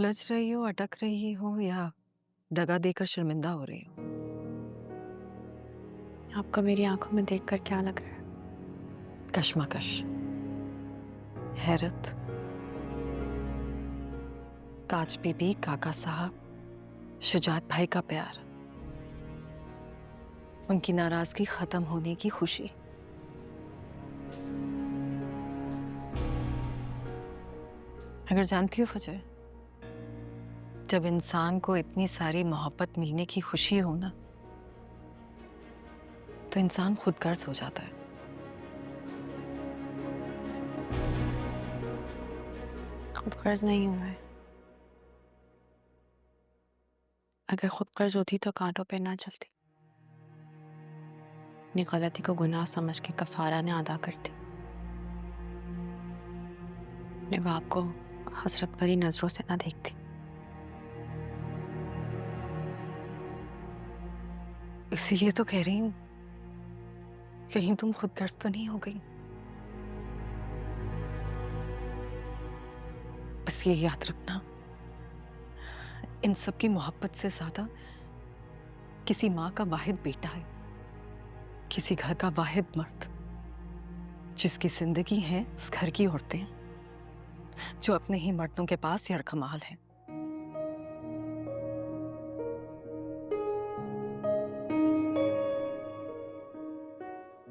उलझ रही हो, अटक रही हो या दगा देकर शर्मिंदा हो रही हो? आपको मेरी आंखों में देखकर क्या लग रहा है? कश्मकश, हैरत। ताज बीबी, काका साहब, शुजात भाई का प्यार, उनकी नाराजगी खत्म होने की खुशी। अगर जानती हो फजर, जब इंसान को इतनी सारी मोहब्बत मिलने की खुशी हो ना, तो इंसान खुद गर्ज हो जाता है। खुद कर्ज नहीं हुआ है। अगर खुद कर्ज होती तो कांटों पे ना चलती। अपनी गलती को गुनाह समझ के कफारा ने अदा करती। अपने बाप को हसरत भरी नजरों से ना देखती। इसीलिए तो कह रही हूँ, कहीं तुम खुद गर्ज तो नहीं हो गई। बस ये याद रखना, इन सब की मोहब्बत से ज्यादा किसी माँ का वाहिद बेटा है, किसी घर का वाहिद मर्द, जिसकी जिंदगी है उस घर की औरतें, जो अपने ही मर्दों के पास यरकमाल है।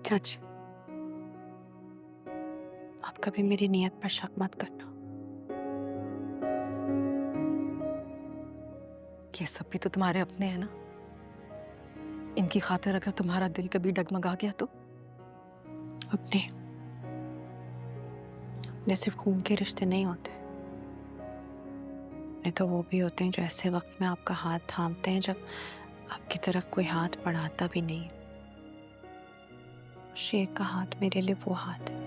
चाची, आप कभी मेरी नीयत पर शक मत करना। ये सब भी तो तुम्हारे अपने हैं ना। इनकी खातिर अगर तुम्हारा दिल कभी डगमगा गया तो? अपने ये सिर्फ खून के रिश्ते नहीं होते। नहीं तो वो भी होते हैं जो ऐसे वक्त में आपका हाथ थामते हैं जब आपकी तरफ कोई हाथ बढ़ाता भी नहीं। शेर का हाथ मेरे लिए वो हाथ है।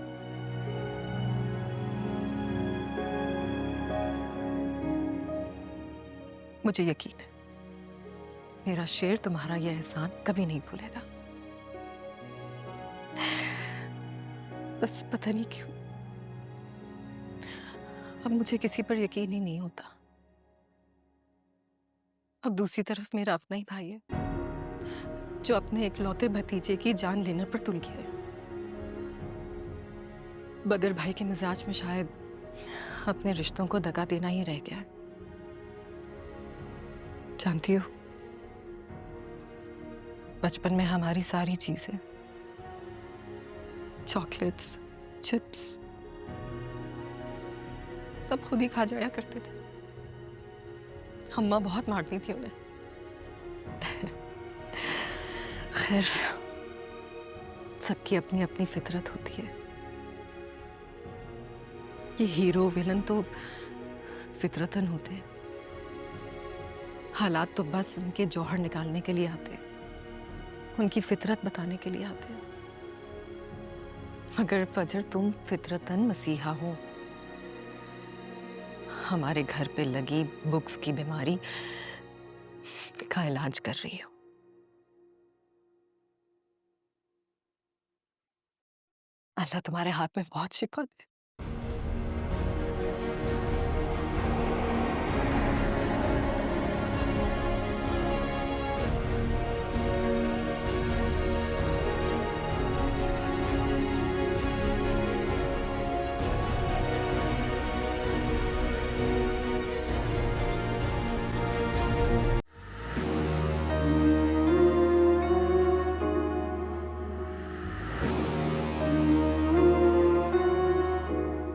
मुझे यकीन है, मेरा शेर तुम्हारा यह एहसान कभी नहीं भूलेगा। बस पता नहीं क्यों अब मुझे किसी पर यकीन ही नहीं होता। अब दूसरी तरफ मेरा अपना ही भाई है, जो अपने इकलौते भतीजे की जान लेने पर तुल गया है। बदर भाई के मिजाज में शायद अपने रिश्तों को दगा देना ही रह गया है। जानती हो, बचपन में हमारी सारी चीजें, चॉकलेट्स, चिप्स, सब खुद ही खा जाया करते थे। अम्मा बहुत मारती थी उन्हें। खैर, सबकी अपनी अपनी फितरत होती है। ये हीरो विलन तो फितरतन होते हैं। हालात तो बस उनके जौहर निकालने के लिए आते हैं, उनकी फितरत बताने के लिए आते हैं। मगर फजर, तुम फितरतन मसीहा हो। हमारे घर पे लगी बुक्स की बीमारी का इलाज कर रही हो। अल्लाह तुम्हारे हाथ में बहुत शिकवा दे।